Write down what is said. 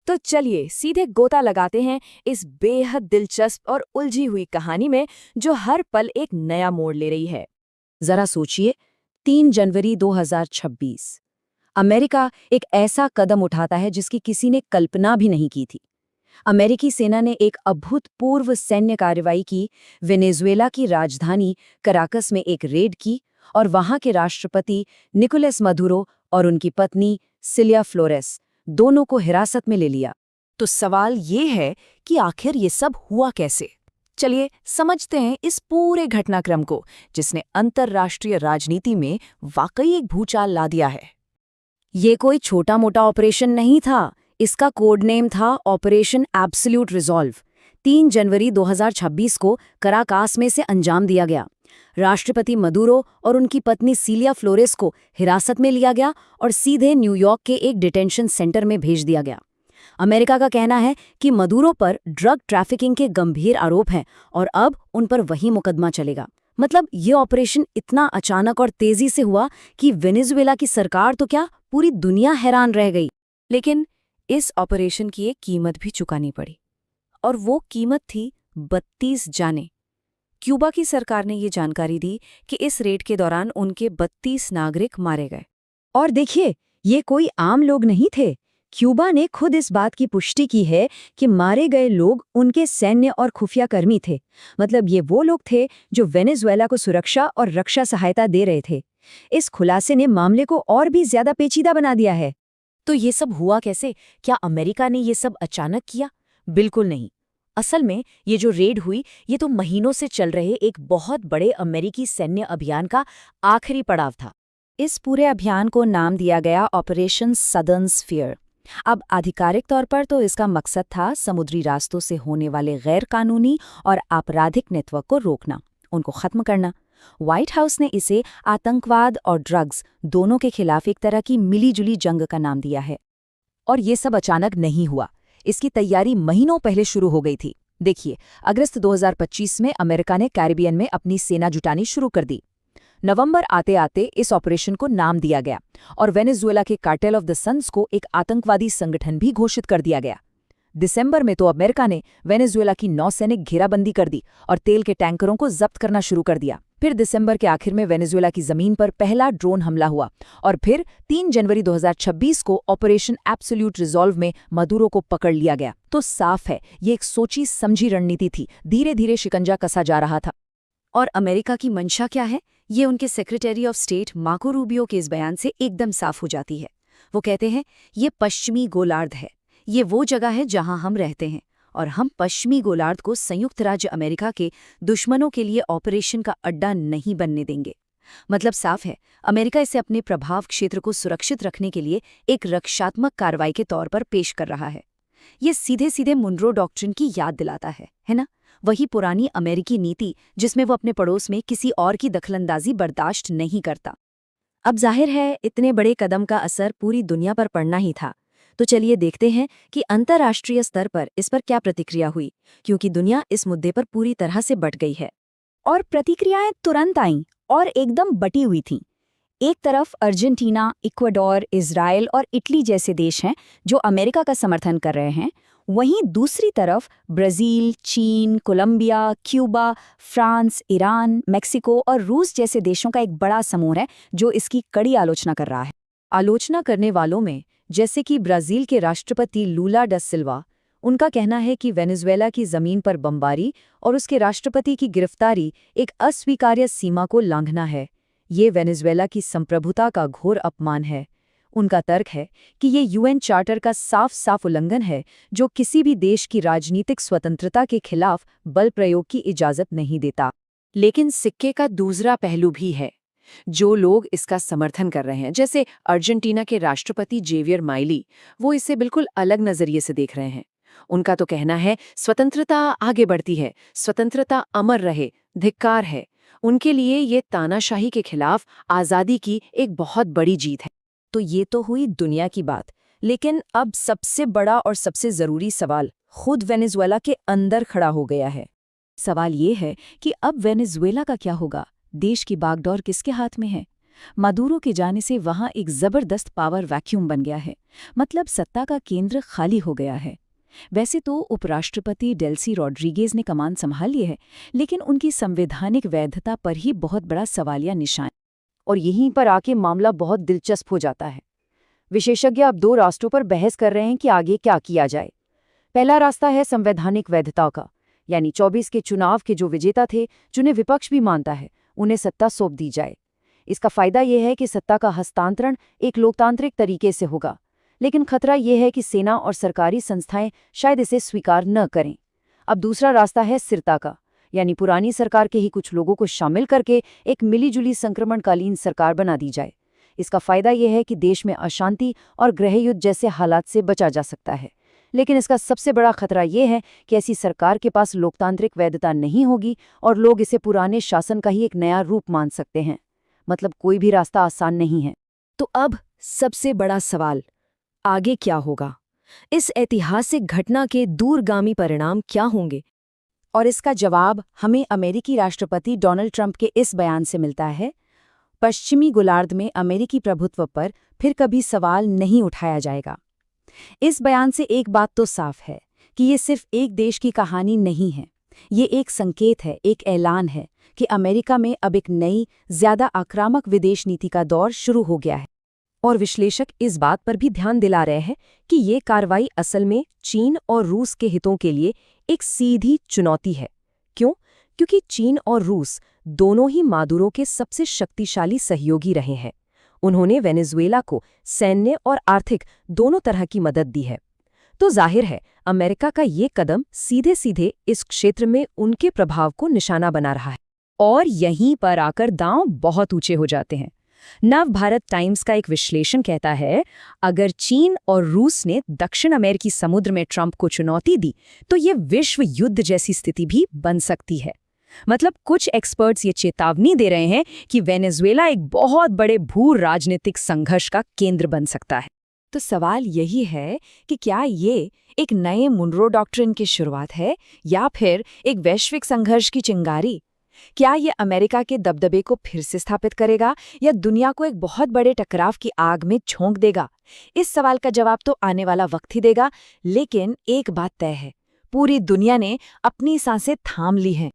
तो चलिए सीधे गोता लगाते हैं इस बेहद दिलचस्प और उलझी हुई कहानी में जो हर पल एक नया मोड़ ले रही है। जरा सोचिए, 3 जनवरी 2026 अमेरिका एक ऐसा कदम उठाता है जिसकी किसी ने कल्पना भी नहीं की थी। अमेरिकी सेना ने एक अभूतपूर्व सैन्य कार्रवाई की, वेनेजुएला की राजधानी कराकस में एक रेड की और वहां के राष्ट्रपति निकोलस मदुरो और उनकी पत्नी सिलिया फ्लोरेस दोनों को हिरासत में ले लिया। तो सवाल ये है कि आखिर ये सब हुआ कैसे? चलिए समझते हैं इस पूरे घटनाक्रम को, जिसने अंतर्राष्ट्रीय राजनीति में वाकई एक भूचाल ला दिया है। ये कोई छोटा-मोटा ऑपरेशन नहीं था। इसका कोड नेम था ऑपरेशन एब्सोल्यूट रिजॉल्व। 3 जनवरी 2026 को कराकास में से अंजाम दिया गया। राष्ट्रपति मदुरो और उनकी पत्नी सिलिया फ्लोरेस को हिरासत में लिया गया और सीधे न्यूयॉर्क के एक डिटेंशन सेंटर में भेज दिया गया। अमेरिका का कहना है कि मदुरो पर ड्रग ट्रैफिकिंग के गंभीर आरोप हैं और अब उन पर वही मुकदमा चलेगा। मतलब ये ऑपरेशन इतना अचानक और तेजी से हुआ कि वेनेजुएला की सरकार तो क्या, पूरी दुनिया हैरान रह गई। लेकिन इस ऑपरेशन की एक कीमत भी चुकानी पड़ी, और वो कीमत थी 32 जानें। क्यूबा की सरकार ने ये जानकारी दी कि इस रेड के दौरान उनके 32 नागरिक मारे गए। और देखिए, ये कोई आम लोग नहीं थे। क्यूबा ने खुद इस बात की पुष्टि की है कि मारे गए लोग उनके सैन्य और खुफिया कर्मी थे। मतलब ये वो लोग थे जो वेनेजुएला को सुरक्षा और रक्षा सहायता दे रहे थे। इस खुलासे ने मामले को और भी ज्यादा पेचीदा बना दिया है। तो ये सब हुआ कैसे? क्या अमेरिका ने ये सब अचानक किया? बिल्कुल नहीं। असल में ये जो रेड हुई, ये तो महीनों से चल रहे एक बहुत बड़े अमेरिकी सैन्य अभियान का आखिरी पड़ाव था। इस पूरे अभियान को नाम दिया गया ऑपरेशन सदर्न स्फीयर। अब आधिकारिक तौर पर तो इसका मकसद था समुद्री रास्तों से होने वाले गैर कानूनी और आपराधिक नेटवर्क को रोकना, उनको खत्म करना। व्हाइट हाउस ने इसे आतंकवाद और ड्रग्स दोनों के खिलाफ एक तरह की मिलीजुली जंग का नाम दिया है। और ये सब अचानक नहीं हुआ, इसकी तैयारी महीनों पहले शुरू हो गई थी। देखिए, अगस्त 2025 में अमेरिका ने कैरिबियन में अपनी सेना जुटानी शुरू कर दी। नवंबर आते आते इस ऑपरेशन को नाम दिया गया और वेनेजुएला के कार्टेल ऑफ द सन्स को एक आतंकवादी संगठन भी घोषित कर दिया गया। दिसंबर में तो अमेरिका ने वेनेजुएला की नौसैनिक घेराबंदी कर दी और तेल के टैंकरों को जब्त करना शुरू कर दिया। फिर दिसंबर के आखिर में वेनेजुएला की जमीन पर पहला ड्रोन हमला हुआ और फिर 3 जनवरी 2026 को ऑपरेशन एब्सोल्यूट रिजॉल्व में मदुरो को पकड़ लिया गया। तो साफ है, ये एक सोची समझी रणनीति थी। धीरे धीरे शिकंजा कसा जा रहा था। और अमेरिका की मंशा क्या है, ये उनके secretary of state Marco Rubio के इस बयान से एकदम साफ हो जाती है। वो कहते हैं, ये पश्चिमी गोलार्ध है, ये वो जगह है जहां हम रहते हैं और हम पश्चिमी गोलार्ध को संयुक्त राज्य अमेरिका के दुश्मनों के लिए ऑपरेशन का अड्डा नहीं बनने देंगे। मतलब साफ है, अमेरिका इसे अपने प्रभाव क्षेत्र को सुरक्षित रखने के लिए एक रक्षात्मक कार्रवाई के तौर पर पेश कर रहा है। ये सीधे सीधे मुनरो डॉक्ट्रिन की याद दिलाता है ना? वही पुरानी अमेरिकी नीति जिसमें वो अपने पड़ोस में किसी और की दखलंदाजी बर्दाश्त नहीं करता। अब जाहिर है, इतने बड़े कदम का असर पूरी दुनिया पर पड़ना ही था। तो चलिए देखते हैं कि अंतर्राष्ट्रीय स्तर पर इस पर क्या प्रतिक्रिया हुई, क्योंकि दुनिया इस मुद्दे पर पूरी तरह से बट गई है। और प्रतिक्रियाएं तुरंत आईं और एकदम बटी हुई थीं। एक तरफ अर्जेंटीना, इक्वाडोर, इजराइल और इटली जैसे देश हैं जो अमेरिका का समर्थन कर रहे हैं। वहीं दूसरी तरफ ब्राजील, चीन, Colombia, Cuba, France, Iran, Mexico और रूस जैसे देशों का एक बड़ा समूह है जो इसकी कड़ी आलोचना कर रहा है। आलोचना करने वालों में जैसे कि ब्राजील के राष्ट्रपति लूला डा सिल्वा, उनका कहना है कि वेनेजुएला की जमीन पर बमबारी और उसके राष्ट्रपति की गिरफ्तारी एक अस्वीकार्य सीमा को लांघना है। ये वेनेजुएला की संप्रभुता का घोर अपमान है। उनका तर्क है कि ये यूएन चार्टर का साफ साफ उल्लंघन है जो किसी भी देश की राजनीतिक स्वतंत्रता के खिलाफ बल प्रयोग की इजाजत नहीं देता। लेकिन सिक्के का दूसरा पहलू भी है। जो लोग इसका समर्थन कर रहे हैं, जैसे अर्जेंटीना के राष्ट्रपति जेवियर माइली, वो इसे बिल्कुल अलग नजरिए से देख रहे हैं। उनका तो कहना है, स्वतंत्रता आगे बढ़ती है, स्वतंत्रता अमर रहे, धिक्कार है। उनके लिए ये तानाशाही के खिलाफ आज़ादी की एक बहुत बड़ी जीत है। तो ये तो हुई दुनिया की बात, लेकिन अब सबसे बड़ा और सबसे ज़रूरी सवाल खुद वेनेजुएला के अंदर खड़ा हो गया है। सवाल ये है कि अब वेनेजुएला का क्या होगा? देश की बागडोर किसके हाथ में है? मादुरो के जाने से वहां एक जबरदस्त पावर वैक्यूम बन गया है, मतलब सत्ता का केंद्र खाली हो गया है। वैसे तो उपराष्ट्रपति डेल्सी रॉड्रिगेज ने कमान संभाल ली है, लेकिन उनकी संवैधानिक वैधता पर ही बहुत बड़ा सवालिया निशान। और यहीं पर आके मामला बहुत दिलचस्प हो जाता है। विशेषज्ञ अब दो रास्तों पर बहस कर रहे हैं कि आगे क्या किया जाए। पहला रास्ता है संवैधानिक वैधता का, यानी 24 के चुनाव के जो विजेता थे, जिन्हें विपक्ष भी मानता है, उन्हें सत्ता सौंप दी जाए। इसका फायदा यह है कि सत्ता का हस्तांतरण एक लोकतांत्रिक तरीके से होगा, लेकिन खतरा यह है कि सेना और सरकारी संस्थाएं शायद इसे स्वीकार न करें। अब दूसरा रास्ता है स्थिरता का, यानी पुरानी सरकार के ही कुछ लोगों को शामिल करके एक मिलीजुली संक्रमणकालीन सरकार बना दी जाए। इसका फायदा यह है कि देश में अशांति और गृहयुद्ध जैसे हालात से बचा जा सकता है, लेकिन इसका सबसे बड़ा खतरा यह है कि ऐसी सरकार के पास लोकतांत्रिक वैधता नहीं होगी और लोग इसे पुराने शासन का ही एक नया रूप मान सकते हैं। मतलब कोई भी रास्ता आसान नहीं है। तो अब सबसे बड़ा सवाल, आगे क्या होगा? इस ऐतिहासिक घटना के दूरगामी परिणाम क्या होंगे? और इसका जवाब हमें अमेरिकी राष्ट्रपति डोनाल्ड ट्रंप के इस बयान से मिलता है, पश्चिमी गोलार्ध में अमेरिकी प्रभुत्व पर फिर कभी सवाल नहीं उठाया जाएगा। इस बयान से एक बात तो साफ है कि ये सिर्फ एक देश की कहानी नहीं है। ये एक संकेत है, एक ऐलान है कि अमेरिका में अब एक नई, ज्यादा आक्रामक विदेश नीति का दौर शुरू हो गया है। और विश्लेषक इस बात पर भी ध्यान दिला रहे हैं कि ये कार्रवाई असल में चीन और रूस के हितों के लिए एक सीधी चुनौती है। क्यों? क्योंकि चीन और रूस दोनों ही मादुरो के सबसे शक्तिशाली सहयोगी रहे हैं। उन्होंने वेनेजुएला को सैन्य और आर्थिक दोनों तरह की मदद दी है। तो जाहिर है अमेरिका का ये कदम सीधे सीधे इस क्षेत्र में उनके प्रभाव को निशाना बना रहा है। और यहीं पर आकर दांव बहुत ऊंचे हो जाते हैं। नव भारत टाइम्स का एक विश्लेषण कहता है, अगर चीन और रूस ने दक्षिण अमेरिकी समुद्र में ट्रंप को चुनौती दी तो ये विश्व युद्ध जैसी स्थिति भी बन सकती है। मतलब कुछ एक्सपर्ट्स ये चेतावनी दे रहे हैं कि वेनेजुएला एक बहुत बड़े भू राजनीतिक संघर्ष का केंद्र बन सकता है। तो सवाल यही है कि क्या ये एक नए मुनरो डॉक्ट्रिन की शुरुआत है या फिर एक वैश्विक संघर्ष की चिंगारी? क्या ये अमेरिका के दबदबे को फिर से स्थापित करेगा या दुनिया को एक बहुत बड़े टकराव की आग में झोंक देगा? इस सवाल का जवाब तो आने वाला वक्त ही देगा, लेकिन एक बात तय है, पूरी दुनिया ने अपनी सांसें थाम ली हैं।